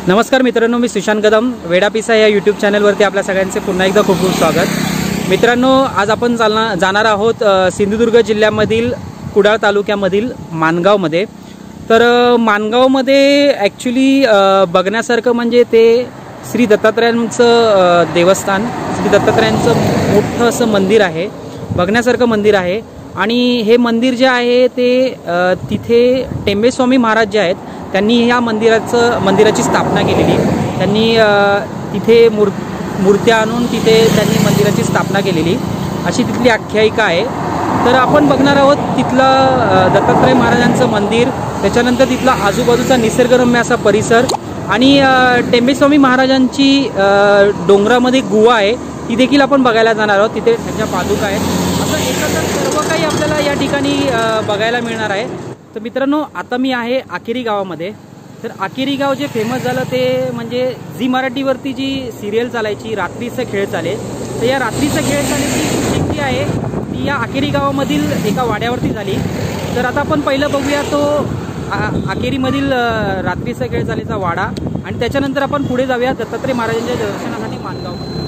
नमस्कार मित्रांनो, मी सुशांत कदम वेडापिसा या यूट्यूब चॅनलवरती आपल्या सगळ्यांचे पुन्हा एकदा खूप खूप स्वागत। मित्रांनो, आज आपण जाणार आहोत सिंधुदुर्ग जिल्ह्यामधील कुडाळ तालुक्यामधील माणगावमध्ये। तर माणगावमध्ये ॲक्च्युली बघण्यासारखं म्हणजे ते श्री दत्तात्रयांचं देवस्थान, श्री दत्तात्रयांचं मोठं असं मंदिर आहे, बघण्यासारखं मंदिर आहे। आणि हे मंदिर जे आहे ते तिथे टेंबेस्वामी महाराज जे आहेत त्यांनी ह्या मंदिराची स्थापना केलेली। त्यांनी तिथे मूर्त्या आणून तिथे त्यांनी मंदिराची स्थापना केलेली, अशी तिथली आख्यायिका आहे। तर आपण बघणार आहोत तिथलं दत्तात्रय महाराजांचं मंदिर, त्याच्यानंतर तिथला आजूबाजूचा निसर्गरम्य असा परिसर आणि टेंबेस्वामी महाराजांची डोंगरामध्ये गुहा आहे, ती देखील आपण बघायला जाणार आहोत। तिथे त्यांच्या पादुका आहेत, असं एकंदर सर्व काही आपल्याला या ठिकाणी बघायला मिळणार आहे। तर मित्रांनो, आता मी आहे आकेरी गावामध्ये। तर आकेरी गाव जे फेमस झालं ते म्हणजे झी मराठीवरती जी सिरियल चालायची रात्रीचा खेळ चाले, तर या रात्रीचा खेळ चालेची शूटिंग जी आहे ती या आकेरी गावामधील एका वाड्यावरती झाली। तर आता आपण पहिलं बघूया तो आकेरीमधील रात्रीचा खेळ चालेचा वाडा, आणि त्याच्यानंतर आपण पुढे जाऊया दत्तात्रय महाराजांच्या दर्शनासाठी माणगाव।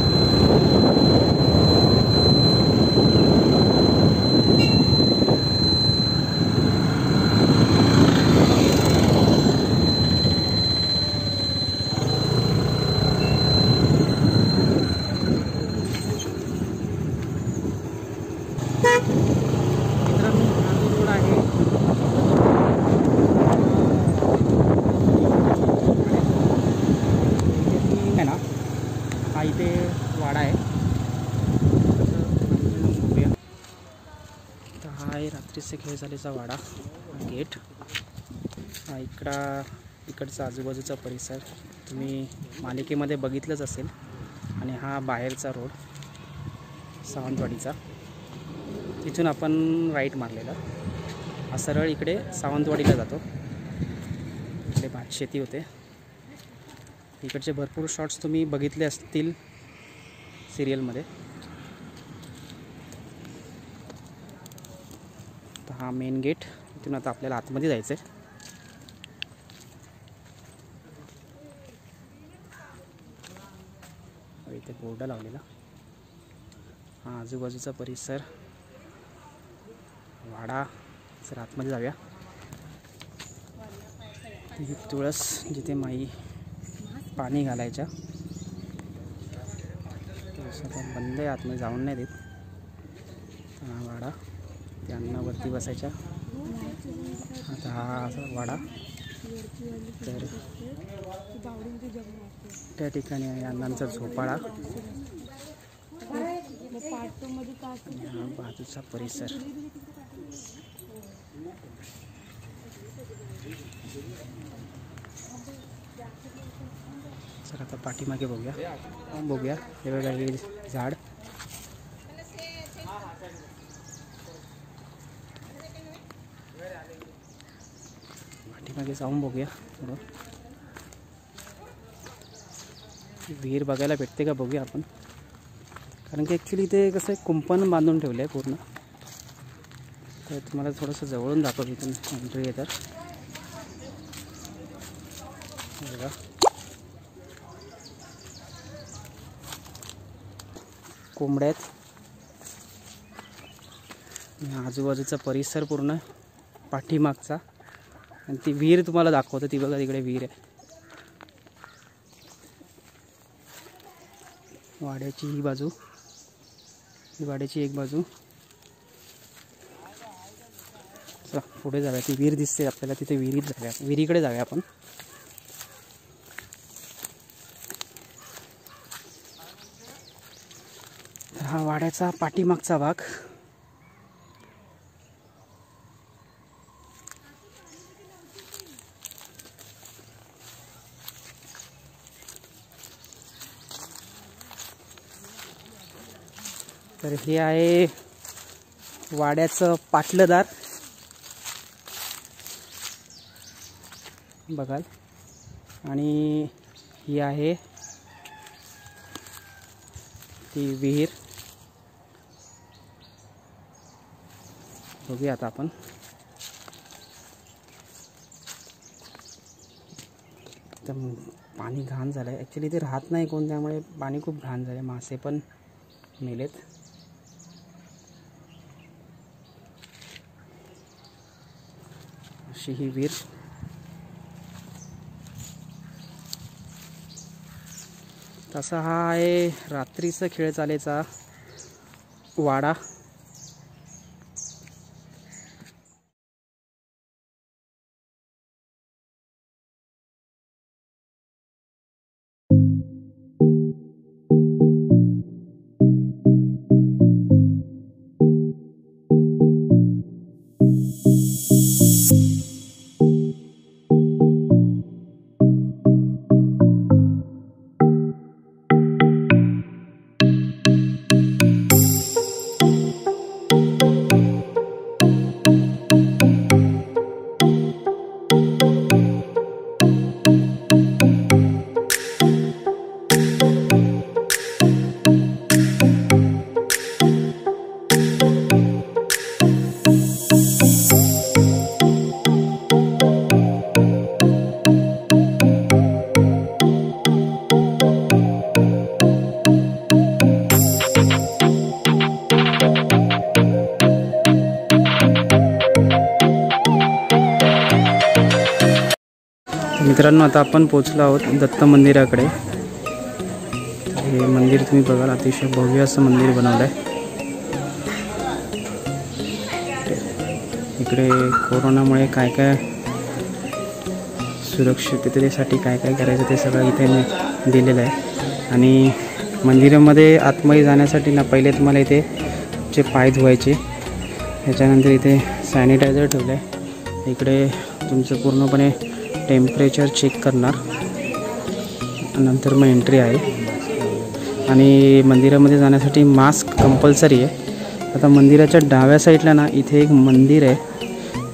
इथे वाडा आहे, तर हा आहे रात्रीचे खेळ झालेचा वाडा, गेट हा इकडचा आजूबाजूचा परिसर तुम्ही मालिकेमध्ये बघितलंच असेल। आणि हा बाहेरचा रोड सावंतवाडीचा, तिथून आपण राईट मारलेला हा सरळ इकडे सावंतवाडीला जातो। इकडे भात शेती होते, इकडचे भरपूर शॉट्स तुम्ही बघितले असतील सिरियलमध्ये। तर हा मेन गेट, इथून आता आपल्याला आतमध्ये जायचं आहे। इथे बोर्ड लावलेला, हा आजूबाजूचा परिसर वाडा। जर आतमध्ये जाऊया, ही तुळस जिथे माई पाणी घालायच्या, बंद आहे, आतमध्ये जाऊन नाही देत। हा वाडा, त्यांना वरती बसायच्या, आता हा असा वाडा। तर त्या ठिकाणी आहे अण्णांचा झोपाळा, हा बाजूचा परिसर। सर आता पाठीमागे बघूया, हे बघा हे झाड, पाठीमागे जाऊन बघूया थोडं, विहीर बघायला भेटते का बघूया आपण। कारण की ॲक्च्युली ते कसं आहे, कुंपण बांधून ठेवलं आहे पूर्ण। तर तुम्हाला थोडंसं जवळून दाखवतो, इथून एंट्री येतात बघा। कोंबड्या आहेत, आजूबाजूचा परिसर पूर्ण पाठीमागचा, आणि ती विहीर तुम्हाला दाखवतो, ती बघा तिकडे विहीर आहे। वाड्याची ही बाजू, ही वाड्याची एक बाजू। चला पुढे जाऊया, ती विहीर दिसते आपल्याला, तिथे विहिरीकडे जाऊया आपण। हा वाड्याचा पाठीमागचा भाग, तर हे आहे वाड्याचं पाटलदार बघाल, आणि ही आहे ती विहीर। बघूया आता आपण। एकदम पाणी घाण झालं आहे. ॲक्च्युली ते राहत नाही कोण, त्यामुळे पाणी खूप घाण झालं आहे. मासे पण मेलेत. अशी ही विहीर. तसा हा आहे रात्रीचा खेळ चालायचा वाडा. मित्रांनो, आता आपण पोचलो आहोत दत्त मंदिराकडे. हे मंदिर तुम्ही बघाल, अतिशय भव्य असं मंदिर बनवलं आहे. इकडे कोरोनामुळे काय काय सुरक्षिततेसाठी काय काय करायचं ते सगळं इथे मी दिलेलं आहे. आणि मंदिरामध्ये आतमध्ये जाण्यासाठी ना पहिले तुम्हाला इथे चे पाय धुवायचे, त्याच्यानंतर इथे सॅनिटायझर ठेवलं आहे. इकडे तुमचं पूर्णपणे टेम्परेचर चेक करणार, नंतर मग एंट्री आहे. आणि मंदिरामध्ये जाण्यासाठी मास्क कंपल्सरी आहे. आता मंदिराच्या डाव्या साईडला ना इथे एक मंदिर आहे,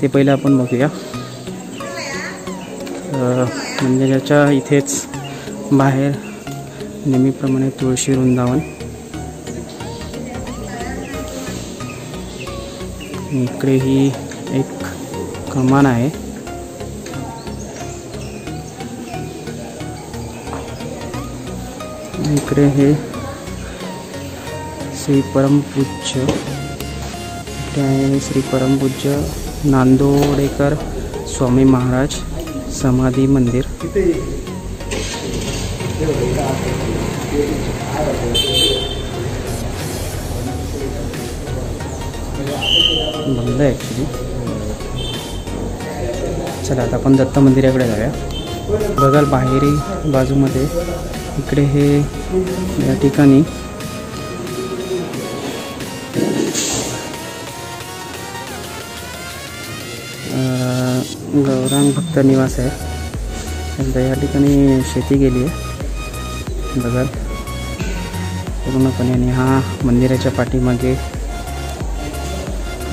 ते पहिलं आपण बघूया. मंदिराच्या इथेच बाहेर नेहमीप्रमाणे तुळशी वृंदावन. इकडे ही एक कमान आहे. इकडे हे श्री परमपूज्य, इकडे आहे श्री परमपूज्य नांदोडेकर स्वामी महाराज समाधी मंदिर. बंद आहे ॲक्च्युली. चला आता आपण दत्त मंदिराकडे जाऊया. बघाल बाहेरी बाजूमध्ये इकडे हे या ठिकाणी गौरांग भक्त निवास आहे. त्यांच्या या ठिकाणी शेती गेली आहे बघाल पूर्णपणे. आणि हा मंदिराच्या पाठीमागे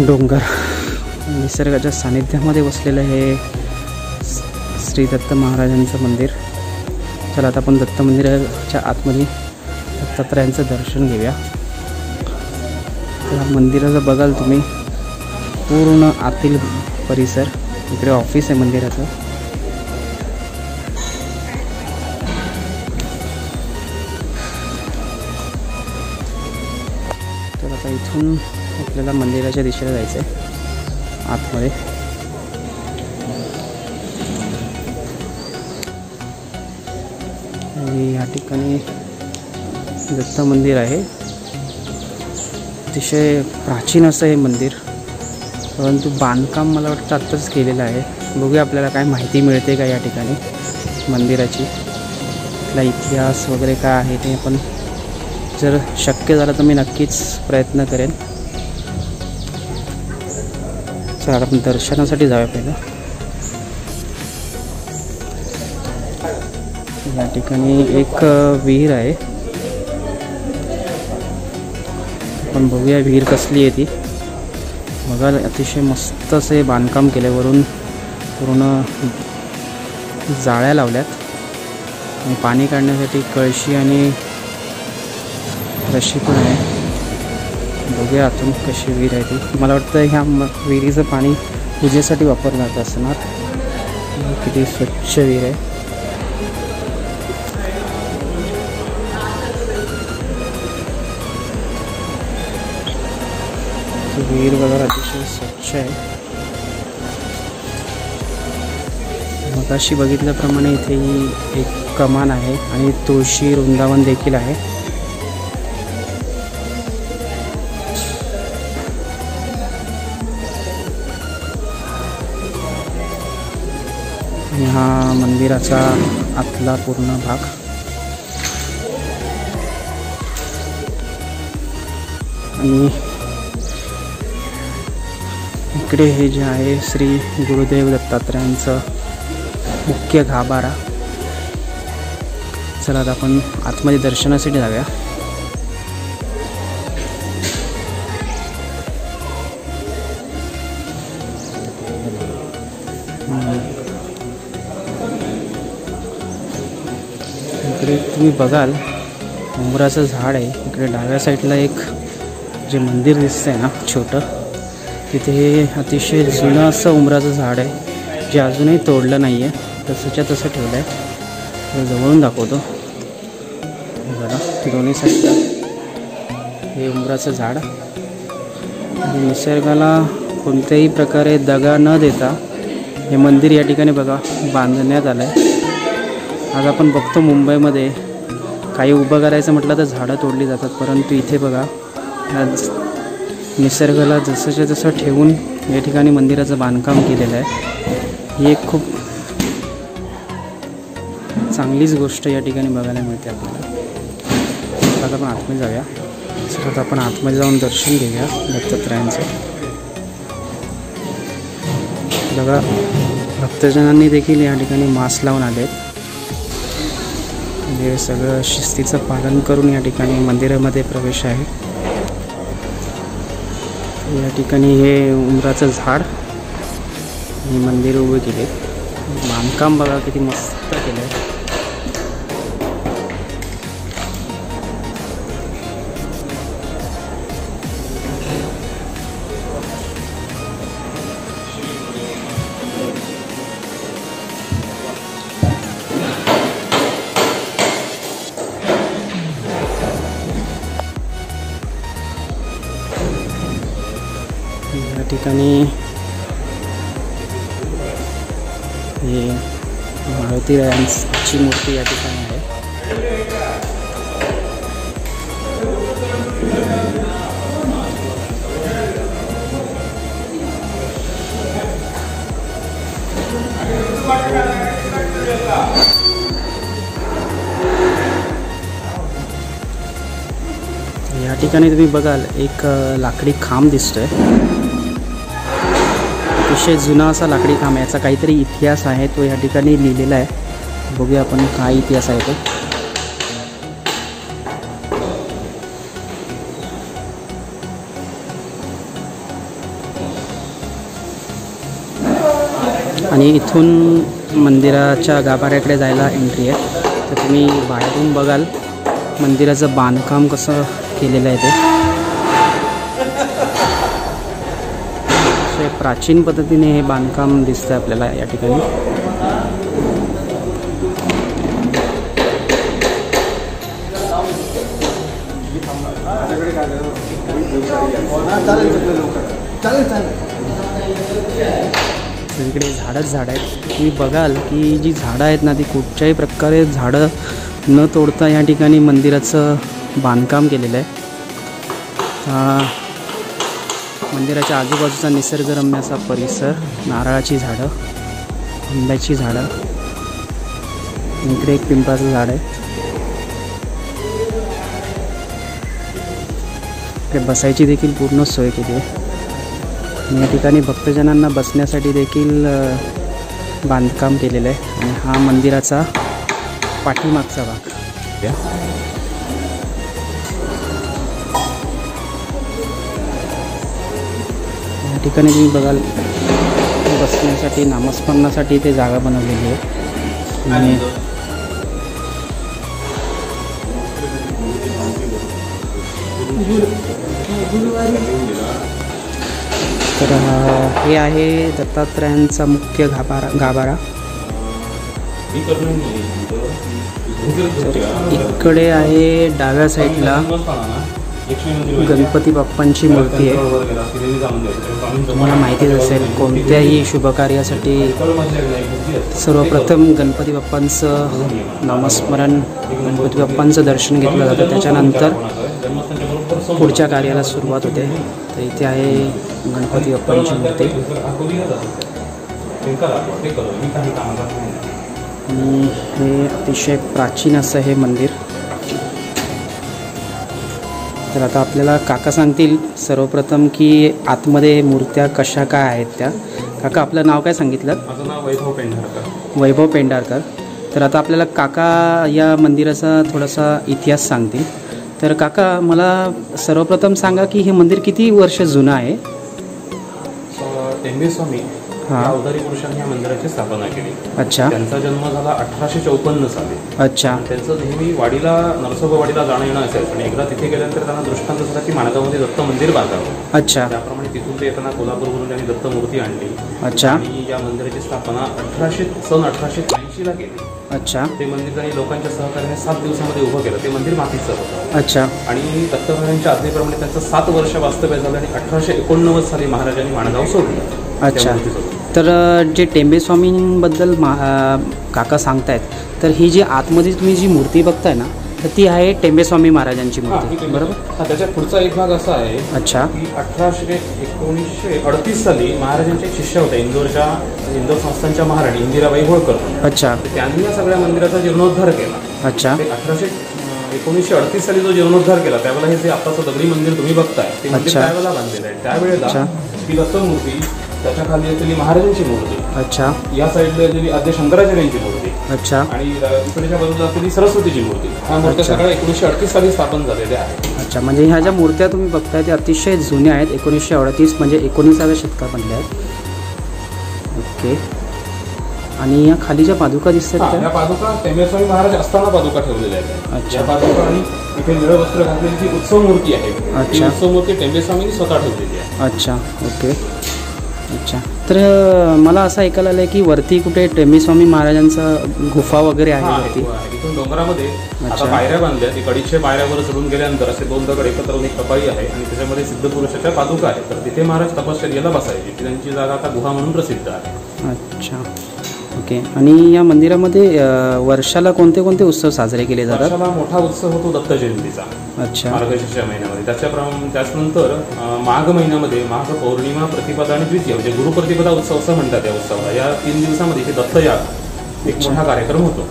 डोंगर, निसर्गाच्या सानिध्यामध्ये बसलेलं हे श्री दत्त महाराजांचं मंदिर. चला आता आपण दत्त मंदिराच्या आतमध्ये दत्तात्रयांचं दर्शन घेऊया. या मंदिराचं बघाल तुम्ही पूर्ण आतील परिसर. इकडे ऑफिस आहे मंदिराचं. तर आता इथून आपल्याला मंदिराच्या दिशेला जायचं आहे आतमध्ये. या ठिकाणी दत्त मंदिर आहे. अतिशय प्राचीन असं हे मंदिर, परंतु बांधकाम मला वाटतं आत्ताच केलेलं आहे. बघूया आपल्याला काय माहिती मिळते का या ठिकाणी मंदिराची, त्याला इतिहास वगैरे काय आहे ते. पण जर शक्य झालं तर मी नक्कीच प्रयत्न करेन. चला आपण दर्शनासाठी जाऊया पहिलं. या ठिकाणी एक विहीर आहे. आपण बघूया विहीर कसली आहे ती. बघा अतिशय मस्त असे बांधकाम केल्यावरून पूर्ण जाळ्या लावल्यात. आणि पाणी काढण्यासाठी कळशी आणि रशी पण आहे. बघूया आतून कशी विहीर आहे ती. मला वाटतं ह्या विहिरीचं पाणी पूजेसाठी वापरलं जात असणार. किती स्वच्छ विहीर आहे. विहीर बघा अतिशय स्वच्छ आहे. मगाशी बघितल्याप्रमाणे इथेही एक कमान आहे आणि तुळशी वृंदावन देखील आहे. आणि हा मंदिराचा आतला पूर्ण भाग. आणि इकडे हे जे आहे श्री गुरुदेव दत्तात्रयांचं मुख्य गाभारा. चला आता आपण आतमध्ये दर्शनासाठी जाऊया. इकडे तुम्ही बघाल उंबराचं झाड आहे. इकडे डाव्या साईडला एक जे मंदिर दिसतंय ना छोटं, तिथे अतिशय जुनं असं उंबराचं झाड आहे जे अजूनही तोडलं नाही आहे. तसंच्या तसं ठेवलं आहे. जवळून दाखवतो बघा. दोन्ही साईडला हे उंबराचं झाड. निसर्गाला कोणत्याही प्रकारे दगा न देता हे मंदिर या ठिकाणी बघा बांधण्यात आलं आहे. आज आपण बघतो मुंबईमध्ये काही उभं करायचं म्हटलं तर झाडं तोडली जातात, परंतु इथे बघा आज निसर्गाला जसंच्या तसं ठेवून या ठिकाणी मंदिराचं बांधकाम केलेलं आहे. ही एक खूप चांगलीच गोष्ट या ठिकाणी बघायला मिळते आपल्याला. आता आपण आतमध्ये जाऊया. आता आपण आतमध्ये जाऊन दर्शन घेऊया दत्तात्रयांचं. बघा भक्तजनांनी देखील या ठिकाणी मास्क लावून आलेत. हे सगळं शिस्तीचं पालन करून या ठिकाणी मंदिरामध्ये प्रवेश आहे. या ठिकाणी हे उंबराचं झाड हे मंदिर उभे केले. बांधकाम बघा किती मस्त केलं आहे. या ठिकाणी हे मारुतीरायांची मूर्ती या ठिकाणी आहे. या ठिकाणी तुम्ही बघाल एक लाकडी खांब दिसतोय. अतिशय जुना असा लाकडी खांब. याचा काहीतरी इतिहास आहे तो या ठिकाणी लिहिलेला आहे. बघूया आपण काय इतिहास आहे तो. आणि इथून मंदिराच्या गाभाऱ्याकडे जायला एंट्री आहे. तर तुम्ही बाहेरून बघाल मंदिराचं बांधकाम कसं केलेलं आहे ते. प्राचीन पद्धतीने हे बांधकाम दिसतं आपल्याला या ठिकाणी. इकडे झाडच झाड आहेत. तुम्ही बघाल की जी झाडं आहेत ना ती कुठच्याही प्रकारे झाडं न तोडता या ठिकाणी मंदिराचं बांधकाम केलेलं आहे. मंदिराच्या आजूबाजूचा निसर्गरम्य असा परिसर. नारळाची झाडं, आंब्याची झाडं. इकडे एक पिंपळाचं झाड आहे. इकडे बसायची देखील पूर्ण सोय केली आहे. या ठिकाणी भक्तजनांना बसण्यासाठी देखील बांधकाम केलेलं आहे. आणि हा मंदिराचा पाठीमागचा भाग. या ठिकाणी तुम्ही बघाल बसण्यासाठी नामस्मरणासाठी ते जागा बनवलेली आहे. आणि तर हे आहे दत्तात्रयांचा मुख्य गाभारा. तर इकडे आहे डाव्या साईडला गणपती बाप्पांची मूर्ती आहे. तुम्हाला माहितीच असेल, कोणत्याही शुभकार्यासाठी सर्वप्रथम गणपती बाप्पांचं नामस्मरण, गणपती बाप्पांचं दर्शन घेतलं जातं, त्याच्यानंतर पुढच्या कार्याला सुरुवात होते. तर इथे आहे गणपती बाप्पांची मूर्ती आणि हे अतिशय प्राचीन असं हे मंदिर. तर आता आपल्याला काका सांगतील सर्वप्रथम की आतमध्ये मूर्त्या कशा काय आहेत त्या. काका, आपलं नाव काय सांगितलं? माझं नाव वैभव पेंढारकर. वैभव पेंढारकर. तर आता आपल्याला काका या मंदिराचा थोडासा इतिहास सांगतील. तर काका, मला सर्वप्रथम सांगा की हे मंदिर किती वर्ष जुनं आहे? टेंबे स्वामी अवतारी पुरुषांनी या मंदिराची स्थापना केली. अच्छा. त्यांचा जन्म झाला 1854 साली. अच्छा. त्यांचं नेहमी वाडीला, नरसोबावाडीला जाणं येणं असायचं आणि एकदा तिथे गेल्यानंतर त्यांना दृष्टांत झाला की माणगावमध्ये दत्त मंदिर बांधावं. अच्छा. त्याप्रमाणे तिथून ते येताना कोल्हापूरवरून त्यांनी दत्त मूर्ती आणली. अच्छा. आणि या मंदिराची स्थापना सन 1883 ला केली. अच्छा. ते मंदिर त्यांनी लोकांच्या सहकार्याने 7 दिवसामध्ये उभं केलं. ते मंदिर मातीचं होतं. अच्छा. आणि दत्तभरांच्या आज्ञेप्रमाणे त्यांचं 7 वर्ष वास्तव्य झालं आणि 1889 साली महाराजांनी माणगाव सोडलं. अच्छा. तर जे टेंबे स्वामींबद्दल काका सांगतायत, तर ही जी आतमध्ये तुम्ही जी मूर्ती बघताय ना, तर ती आहे टेंबे स्वामी महाराजांची मूर्ती, बरोबर? त्याच्या पुढचा एक भाग असा आहे. अच्छा. की 1938 साली महाराजांचे शिष्य होते इंदोर संस्थानच्या महाराणी इंदिराबाई होळकर. अच्छा. त्यांनी या सगळ्या मंदिराचा जीर्णोद्धार केला. अच्छा. 1938 साली जो जीर्णोद्धार केला त्यावेळेला हे जे आताचं दगडी मंदिर तुम्ही बघताय ते मंदिर त्यावेळेला बांधलेलं आहे. त्यावेळेला ही दत्त मूर्ती, त्याच्या खाली असलेली महाराजांची मूर्ती, अच्छा, या साईडला असलेली आद्य शंकराचार्यांची मूर्ती, अच्छा, आणि इकडच्या बाजूला असलेली सरस्वतीची मूर्ती, ह्या मूर्त्या सगळ्या 1938 साली स्थापन झालेल्या आहेत. अच्छा. म्हणजे ह्या ज्या मूर्त्या तुम्ही बघताय त्या अतिशय जुन्या आहेत. 1938 म्हणजे 19व्या शतकामधल्या आहेत. ओके. आणि या खाली ज्या पादुका दिसतात त्या पादुका टेंबे स्वामी महाराज असताना पादुका ठेवलेल्या आहेत. अच्छा. या पादुका आणि इथे निळं वस्त्र घातलेली जी उत्सव मूर्ती आहे, ती उत्सव मूर्ती टेंबे स्वामींनी स्वतः ठेवलेली आहे. अच्छा. ओके. अच्छा. तर मला असं ऐकायला आलं की वरती कुठे टेंबे स्वामी महाराजांचा गुफा वगैरे आहे वरती. इथून डोंगरामध्ये आता पायऱ्या बांधल्या. ती कडीच्या पायऱ्यावर चढून गेल्यानंतर असे 2 दगड एकत्र होऊन एक कपाळी आहे आणि त्याच्यामध्ये सिद्ध पुरुषाच्या पादुका आहेत. तर तिथे महाराज तपश्चर्याला बसायचे. त्यांची जागा आता गुहा म्हणून प्रसिद्ध आहे. अच्छा. ओके. आणि या मंदिरामध्ये वर्षाला कोणते कोणते उत्सव साजरे केले जातात? वर्षाला मोठा उत्सव होतो दत्त जयंतीचा. अच्छा. मार्गशीर्ष महिन्यामध्ये. त्याच्यानंतर माघ महिन्यामध्ये माघ पौर्णिमा, प्रतिपदा आणि द्वितीय म्हणजे गुरुप्रतिपदा उत्सव असं म्हणतात या उत्सवाला. या 3 दिवसामध्ये हे दत्तयाग एक मोठा कार्यक्रम होतो.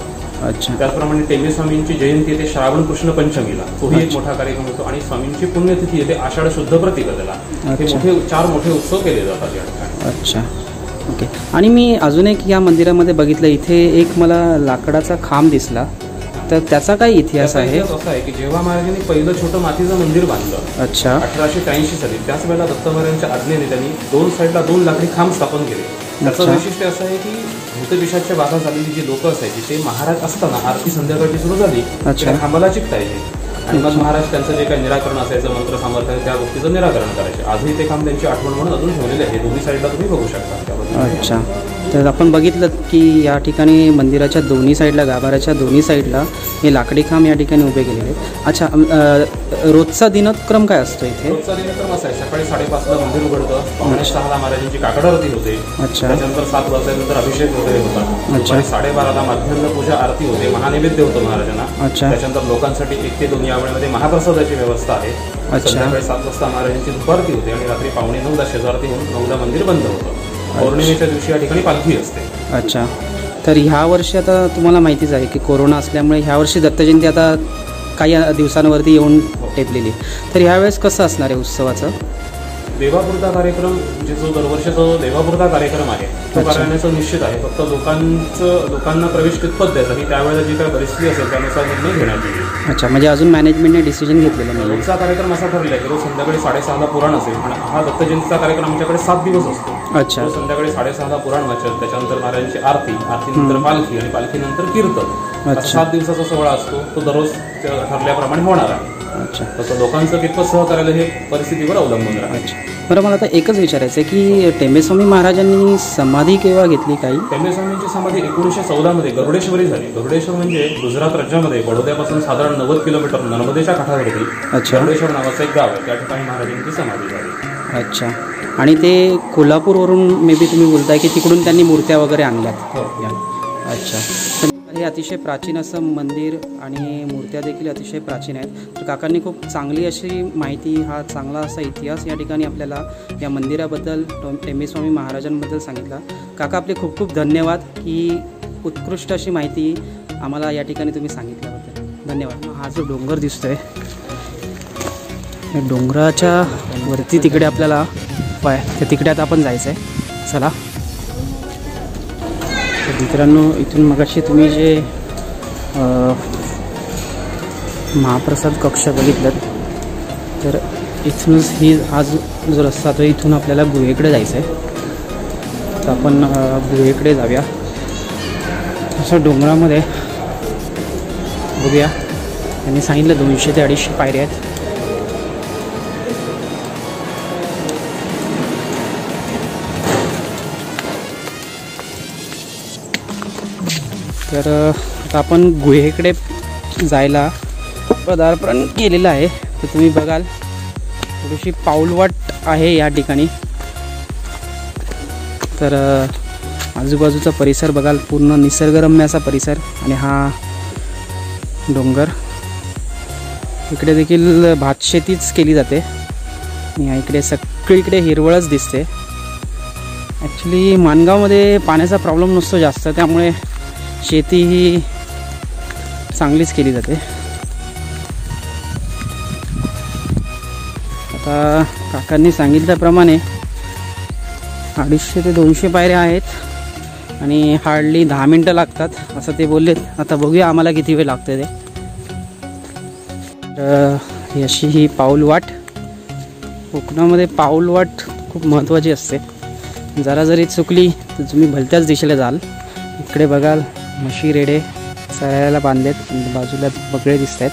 अच्छा. त्याचप्रमाणे टेंबे स्वामींची जयंती येते श्रावण कृष्ण पंचमीला, तोही एक मोठा कार्यक्रम होतो. आणि स्वामींची पुण्यतिथी येते आषाढ शुद्ध प्रतिपदेला. हे 4 मोठे उत्सव केले जातात या ठिकाणी. अच्छा. ओके. आणि मी अजून एक या मंदिरामध्ये बघितलं, इथे एक मला लाकडाचा खांब दिसला, तर त्याचा काय इतिहास आहे? असा आहे की जेव्हा महाराजांनी पहिलं छोटं मातीचं मंदिर बांधलं, अच्छा, 1883 साली, त्याच वेळेला दत्त महाराजांच्या आज्ञेने त्यांनी 2 साईडला 2 लाकडी खांब स्थापन केले. त्याचं वैशिष्ट्य असं आहे की भूतपिशाच्या बाधा झालेली जी लोक असायची ते महाराज असताना आरती संध्याकाळची सुरू झाली, त्या खांबाला चिकटायचे आणि मग महाराज त्यांचं जे काही निराकरण असायचं, मंत्र सामर्थ्य, त्या गोष्टीचं निराकरण करायचे. आजही ते काम त्यांची आठवण म्हणून अजून ठेवलेले आहे. दोन्ही साईडला तुम्ही बघू शकता. अच्छा. तर आपण बघितलं की या ठिकाणी मंदिराच्या दोन्ही साईडला, गाभाऱ्याच्या दोन्ही साईडला हे लाकडी खांब या ठिकाणी उभे केलेले आहेत. अच्छा. रोजचा दिनक्रम काय असतो इथे? रोजचा दिनक्रम असा आहे, सकाळी 5:30ला मंदिर उघडतं, 5:30ला महाराजांची काकड आरती होते. अच्छा. त्याच्यानंतर 7 वाजल्यानंतर अभिषेक वगैरे होतात. अच्छा. 12:30ला माध्यान्ह पूजा आरती होते, महानैवेद्य होतं महाराजांना. अच्छा. त्याच्यानंतर लोकांसाठी 1 ते 2 या वेळेमध्ये महाप्रसादाची व्यवस्था आहे. संध्याकाळी 7 वाजता महाराजांची दुपारती होते आणि रात्री 8:45ला शेजारती होऊन 9ला मंदिर बंद होतं. पौर्णिमेच्या दिवशी या ठिकाणी पालखी असते. अच्छा. तर ह्या वर्षी आता तुम्हाला माहितीच आहे की कोरोना असल्यामुळे ह्या वर्षी दत्तजयंती आता काही दिवसांवरती येऊन टेपलेली. तर ह्यावेळेस कसं असणार आहे उत्सवाचं? देवापुरता कार्यक्रम म्हणजे जो दरवर्षीचा देवापुरता कार्यक्रम आहे तो करण्याचं निश्चित आहे. फक्त लोकांना प्रवेश कितपत द्यायचा ही त्यावेळेला जी काही परिस्थिती असेल त्यानुसार निर्णय घेण्यात येईल. अच्छा. म्हणजे अजून मॅनेजमेंटने डिसिजन घेतलेलं नाही. रोजचा कार्यक्रम असा ठरलेला आहे की रोज संध्याकाळी 6:30ला पुराण असेल. पण हा दत्तजयंतीचा कार्यक्रम आमच्याकडे 7 दिवस असतो. अच्छा. संध्याकाळी 6:30ला पुराण वाचन, त्याच्यानंतर महाराजांची आरतीनंतर पालखी आणि पालखीनंतर कीर्तन. 7 दिवसाचा सोहळा असतो. तो दररोज ठरल्याप्रमाणे होणार आहे. अच्छा. तसं लोकांचं कितपत सहकार्याला हे परिस्थितीवर अवलंबून राहतं. अच्छा. बरं, मला आता एकच विचारायचं आहे की टेंबेस्वामी महाराजांनी समाधी केव्हा घेतली काही? टेंबेस्वामींची समाधी 1914 मध्ये गरुडेश्वरी झाली. गरुडेश्वर म्हणजे गुजरात राज्यामध्ये बडोद्यापासून साधारण 90 किलोमीटर नर्मदेच्या काठावरती गरुडेश्वर नावाचं एक गाव आहे. त्या ठिकाणी महाराजांची समाधी झाली. अच्छा. आणि ते कोल्हापूरवरून मे बी तुम्ही बोलताय की तिकडून त्यांनी मूर्त्या वगैरे आणल्यात? हो. अच्छा. हे अतिशय प्राचीन असं मंदिर आणि मूर्त्या देखील अतिशय प्राचीन आहेत. तर काकांनी खूप चांगली अशी माहिती, हा चांगला असा इतिहास या ठिकाणी आपल्याला या मंदिराबद्दल, टेंबेस्वामी महाराजांबद्दल सांगितला. काका, आपले खूप खूप धन्यवाद की उत्कृष्ट अशी माहिती आम्हाला या ठिकाणी तुम्ही सांगितल्याबद्दल. धन्यवाद. हा जो डोंगर दिसतोय, डोंगराच्या वरती तिकडे आपल्याला तिकडे आता आपण जायचं आहे. चला मित्रांनो, इथून मगाशी तुम्ही जे महाप्रसाद कक्ष बघितलं, तर इथूनच हा जो रस्ता तो इथून आपल्याला गुहेकडे जायचं आहे. तर आपण गुहेकडे जाऊया. असं डोंगरामध्ये बघूया. त्यांनी सांगितलं 200 ते 250 पायऱ्या आहेत. तर आता आपण गुहेकडे जायला पदार्पण केलेलं आहे. तर तुम्ही बघाल थोडीशी पाऊलवाट आहे या ठिकाणी. तर आजूबाजूचा परिसर बघाल, पूर्ण निसर्गरम्य असा परिसर. आणि हा डोंगर, इकडे देखील भातशेतीच केली जाते. आणि इकडे सगळीकडे हिरवळच दिसते. ॲक्च्युली माणगावमध्ये पाण्याचा प्रॉब्लेम नसतो जास्त, त्यामुळे शेती ही चांगलीच केली जाते. आता काकांनी सांगितल्याप्रमाणे 250 ते 200 पायऱ्या आहेत आणि हार्डली 10 मिनटं लागतात असं ते बोललेत. आता बघूया आम्हाला किती वेळ लागतो ते. तर अशी ही पाऊलवाट. कोकणामध्ये पाऊलवाट खूप महत्त्वाची असते. जरा जरी चुकली तर तुम्ही भलत्याच दिशेला जाल. इकडे बघाल म्हशी रेडे चरायला बांधलेत, बाजूला बगळे दिसत आहेत.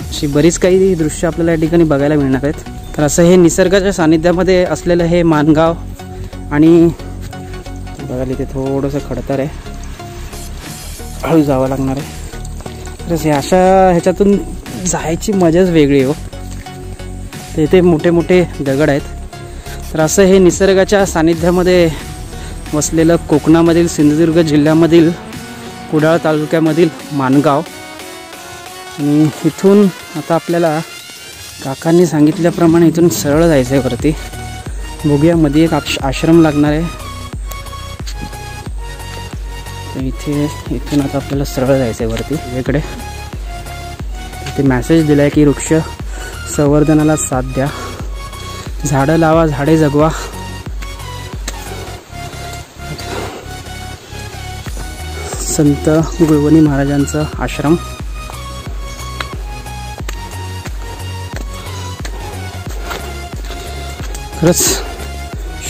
अशी बरीच काही दृश्य आपल्याला या ठिकाणी बघायला मिळणार आहेत. तर असं हे निसर्गाच्या सानिध्यामध्ये असलेलं हे माणगाव. आणि बघाल इथे थोडंसं खडतर आहे, हळू जावं लागणार आहे. तर अशा ह्याच्यातून जायची मजाच वेगळी हो. इथे मोठे मोठे दगड आहेत. तर असं हे निसर्गाच्या सानिध्यामध्ये वसलेलं कोकणामधील सिंधुदुर्ग जिल्ह्यामधील कुडाळ तालुक्यामधील माणगाव. आणि इथून आता आपल्याला काकांनी सांगितल्याप्रमाणे इथून सरळ जायचं आहे वरती. बघूया, मध्ये एक आश्रम लागणार आहे. तर इथून आता आपल्याला सरळ जायचं आहे वरती वेगळे. इथे मॅसेज दिला आहे की वृक्ष संवर्धनाला साथ द्या, झाडं लावा, झाडे जगवा. संत गुळवणी महाराजांचं आश्रम. खरंच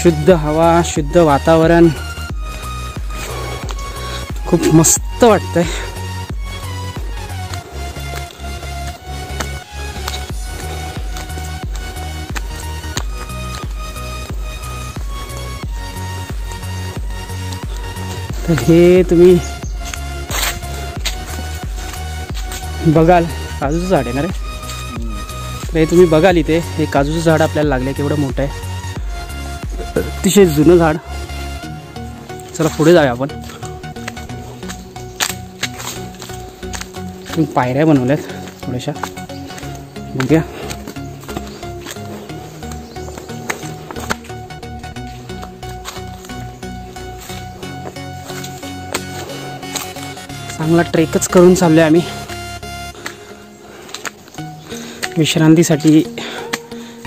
शुद्ध हवा, शुद्ध वातावरण, खूप मस्त वाटतंय. तर हे तुम्ही बघाल, काजूचं झाड आहे ना रे. तर हे तुम्ही बघाल, इथे हे काजूचं झाड आपल्याला लागलं आहे. केवढं मोठं आहे, अतिशय जुनं झाड. चला पुढे जाऊया आपण. पायऱ्या बनवल्यात थोड्याशा, बघूया. चांगला ट्रेकच करून चाललोय आम्ही. विश्रांतीसाठी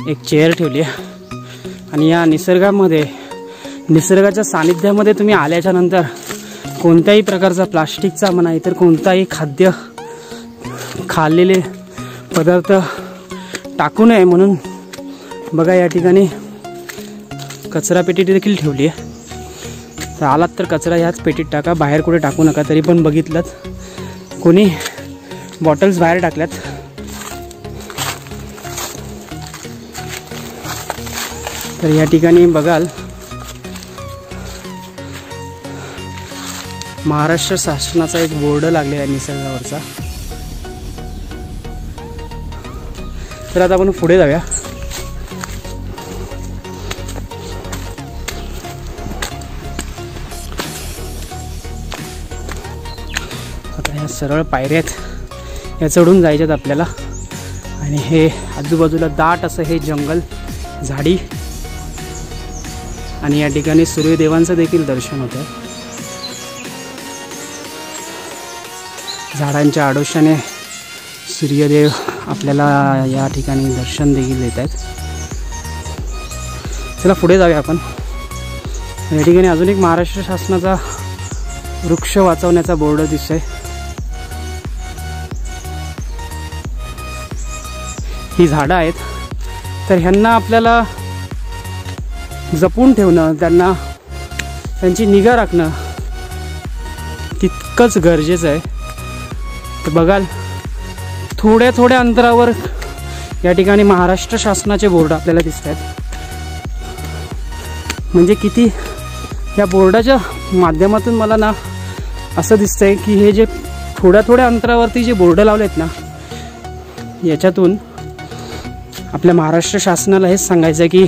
एक चेअर ठेवली आहे. आणि या निसर्गामध्ये, निसर्गाच्या सानिध्यामध्ये तुम्ही आल्याच्या नंतर कोणत्याही प्रकारचा प्लास्टिकचा म्हणा, इतर कोणताही खाद्य खाल्लेले पदार्थ टाकू नये म्हणून बघा या ठिकाणी कचरा पेटी देखील ठेवली आहे. तर आलात तर कचरा ह्याच पेटीत टाका, बाहेर कुठे टाकू नका. तरी पण बघितलं कोणी बॉटल्स बाहेर टाकल्यात. तर या ठिकाणी बघाल महाराष्ट्र शासनाचा एक बोर्ड लागलेला आहे निसर्गावरचा. तर आता आपण पुढे जाऊया. आता ह्या सरळ पायऱ्या आहेत, या चढून जायच्यात आपल्याला. आणि हे आजूबाजूला दाट असं हे जंगल, झाडी, आणि या ठिकाणी सूर्यदेवांचं देखील दर्शन होतं. झाडांच्या आडोशाने सूर्यदेव आपल्याला या ठिकाणी दर्शन देखील देत आहेत. चला पुढे जाऊया आपण. या ठिकाणी अजून एक महाराष्ट्र शासनाचा वृक्ष वाचवण्याचा बोर्ड दिसतोय. ही झाडं आहेत, तर ह्यांना आपल्याला जपून ठेवणं, त्यांची निगा राखणं तितकंच गरजेचं आहे. तर बघाल थोड्या थोड्या अंतरावर या ठिकाणी महाराष्ट्र शासनाचे बोर्ड आपल्याला दिसत आहेत. म्हणजे किती या बोर्डाच्या माध्यमातून मला ना असं दिसतंय की हे जे थोड्या थोड्या अंतरावरती जे बोर्ड लावलेत ना, याच्यातून आपल्या महाराष्ट्र शासनाला हेच सांगायचं आहे की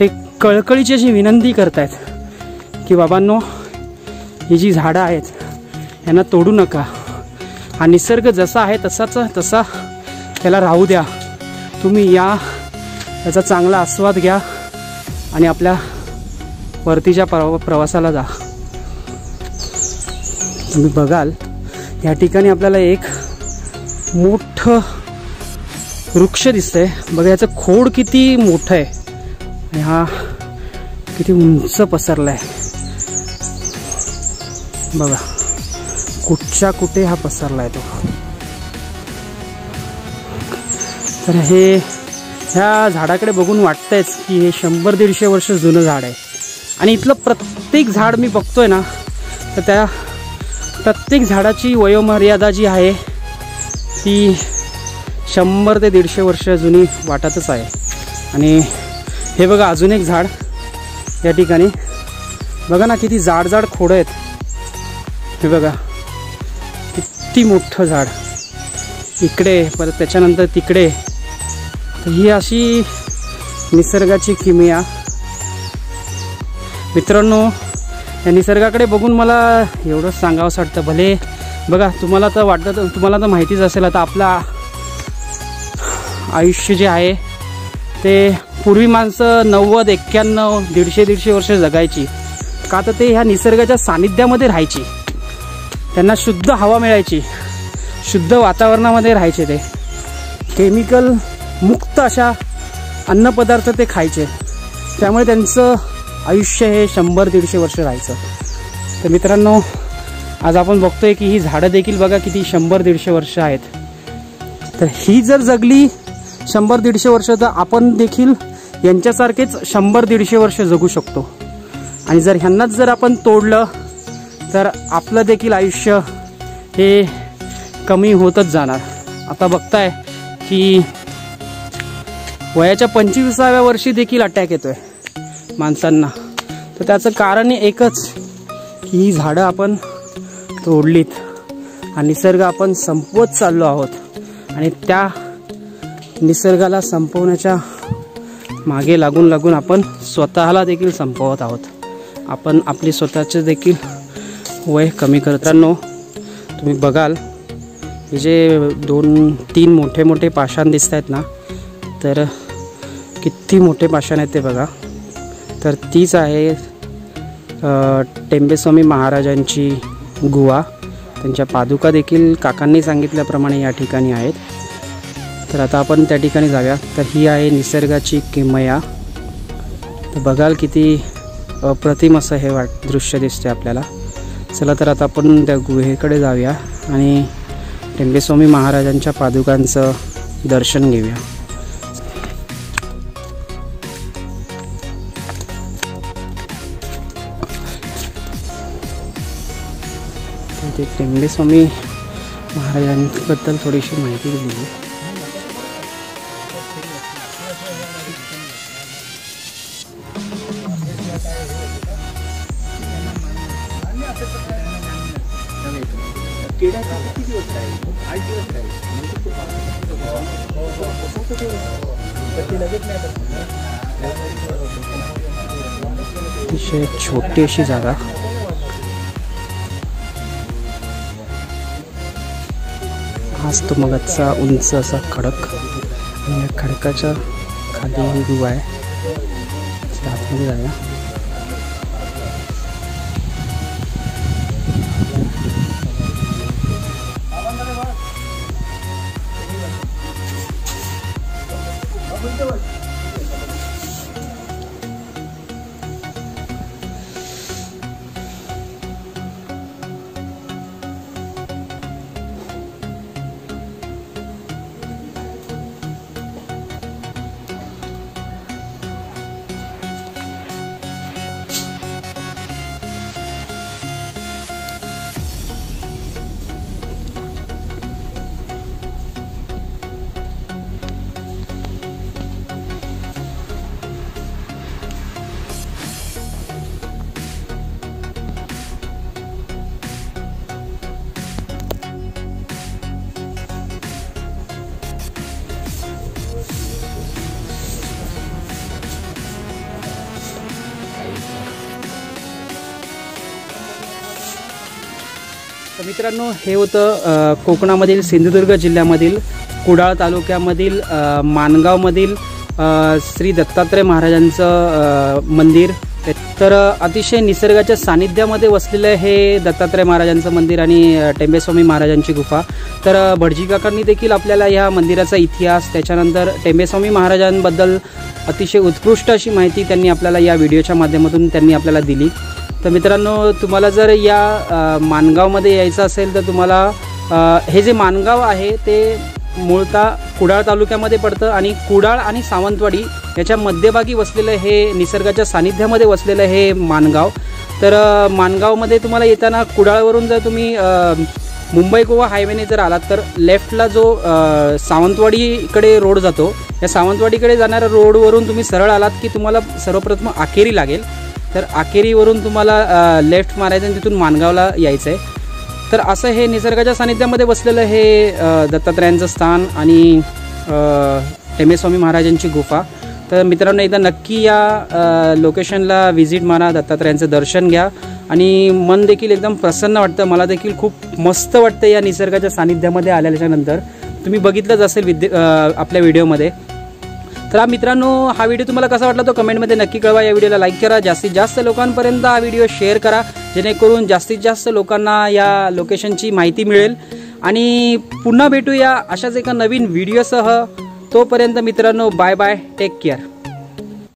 ते कळकळीची अशी विनंती करतायत की बाबांनो, ही जी झाडं आहेत यांना तोडू नका. हा निसर्ग जसा आहे तसा त्याला राहू द्या. तुम्ही याचा चांगला आस्वाद घ्या आणि आपल्या परतीच्या प्रवासाला जा. तुम्ही बघाल या ठिकाणी आपल्याला एक मोठं वृक्ष दिसतंय. बघा याचं खोड किती मोठं आहे आणि हा किती उंच पसरला आहे. बघा कुठच्या कुठे हा पसरला आहे तो. तर ह्या झाडाकडे बघून वाटतंयच की हे 100-150 वर्ष जुनं झाड आहे. आणि इथलं प्रत्येक झाड मी बघतोय ना, तर त्या प्रत्येक झाडाची वयोमर्यादा जी आहे ती 100 ते 150 वर्ष जुनी वाटतच आहे. आणि हे बघा अजून एक झाड या ठिकाणी. बघा ना किती जाड जाड खोडं आहेत. हे बघा किती मोठं झाड. इकडे परत त्याच्यानंतर तिकडे. ही अशी निसर्गाची किमया. मित्रांनो, या निसर्गाकडे बघून मला एवढंच सांगावंसं वाटतं. भले बघा तुम्हाला तर माहितीच असेल, आता आपला आयुष्य जे आहे ते पूर्वी माणसं 90, 91, 150 वर्ष जगायची. का तर ते ह्या निसर्गाच्या सानिध्यामध्ये राहायची. त्यांना शुद्ध हवा मिळायची, शुद्ध वातावरणामध्ये राहायचे. ते केमिकल मुक्त अशा अन्नपदार्थ ते खायचे. त्यामुळे त्यांचं आयुष्य हे 100-150 वर्ष राहायचं. तर मित्रांनो, आज आपण बघतोय की ही झाडं देखील बघा किती 100-150 वर्ष आहेत. तर ही जर जगली 100-150 वर्ष, तर आपण देखील यांच्यासारखेच 100-150 वर्ष जगू शकतो. आणि जर ह्यांनाच जर आपण तोडलं तर आपलं देखील आयुष्य हे कमी होतच जाणार. आता बघताय की वयाच्या 25व्या वर्षी देखील अटॅक येतोय माणसांना. तर त्याचं कारण एकच की ही झाडं आपण तोडलीत आणि निसर्ग आपण संपवत चाललो आहोत. आणि त्या निसर्गाला संपवण्याच्या मागे लागून लागून आपण स्वतःला देखील संपवत आहोत. आपण आपली स्वतःचे देखील वय कमी करताना तुम्ही बघाल हे जे 2-3 मोठे मोठे पाषाण दिसत आहेत ना, तर किती मोठे पाषाण आहेत ते बघा. तर तीच आहे टेंबेस्वामी महाराजांची गुहा. त्यांच्या पादुका देखील काकांनी सांगितल्याप्रमाणे या ठिकाणी आहेत. तर आता आपण त्या ठिकाणी जाऊया. तर ही आहे निसर्गाची किमया. तर बघाल किती अप्रतिम असं हे दृश्य दिसते आपल्याला. चला तर आता आपण त्या गुहेकडे जाऊया आणि टेंबेस्वामी महाराजांच्या पादुकांचं दर्शन घेऊया. ते टेंबेस्वामी महाराजांबद्दल थोडीशी माहिती दिली. अतिशय छोटी अशी जागा, हाच तो मगाचा उंच असा खडक आणि या खडकाच्या खाली गुहा आहे, आतमध्ये जाऊया. तर मित्रांनो, हे होतं कोकणामधील सिंधुदुर्ग जिल्ह्यामधील कुडाळ तालुक्यामधील माणगावमधील श्री दत्तात्रय महाराजांचं मंदिर. तर अतिशय निसर्गाच्या सानिध्यामध्ये वसलेलं हे दत्तात्रय महाराजांचं मंदिर आणि टेंबेस्वामी महाराजांची गुफा. तर भटजी काकांनी देखील आपल्याला या मंदिराचा इतिहास, त्याच्यानंतर टेंबेस्वामी महाराजांबद्दल अतिशय उत्कृष्ट अशी माहिती त्यांनी आपल्याला या व्हिडिओच्या माध्यमातून त्यांनी आपल्याला दिली. तर मित्रांनो, तुम्हाला जर या माणगावमध्ये यायचं असेल तर तुम्हाला हे जे माणगाव आहे ते मूळतः कुडाळ तालुक्यामध्ये पडतं आणि कुडाळ आणि सावंतवाडी याच्या मध्यभागी वसलेलं हे निसर्गाच्या सानिध्यामध्ये वसलेलं हे माणगाव. तर माणगावमध्ये तुम्हाला येताना कुडाळवरून जर तुम्ही मुंबई गोवा हायवेने जर आलात तर लेफ्टला जो सावंतवाडीकडे रोड जातो, या सावंतवाडीकडे जाणाऱ्या रोडवरून तुम्ही सरळ आलात की तुम्हाला सर्वप्रथम आकेरी लागेल. तर आकेरीवरून तुम्हाला लेफ्ट मारायचं आणि तिथून माणगावला यायचं आहे. तर असं हे निसर्गाच्या सानिध्यामध्ये बसलेलं हे दत्तात्रयांचं स्थान आणि टेंबेस्वामी महाराजांची गुफा. तर मित्रांनो, एकदा नक्की या लोकेशनला व्हिजिट मारा, दत्तात्रयांचं दर्शन घ्या आणि मन देखील एकदम प्रसन्न वाटतं. मला देखील खूप मस्त वाटतं या निसर्गाच्या सानिध्यामध्ये आल्याच्यानंतर. तुम्ही बघितलंच असेल आपल्या व्हिडिओमध्ये. तर मित्रांनो, हा व्हिडिओ तुम्हाला कसा वाटला तो कमेंटमध्ये नक्की कळवा. या व्हिडिओला लाईक करा, जास्तीत जास्त लोकांपर्यंत हा व्हिडिओ शेअर करा, जेणेकरून जास्तीत जास्त लोकांना या लोकेशनची माहिती मिळेल. आणि पुन्हा भेटूया अशाच एका नवीन व्हिडिओसह. तोपर्यंत मित्रांनो, बाय बाय, टेक केअर.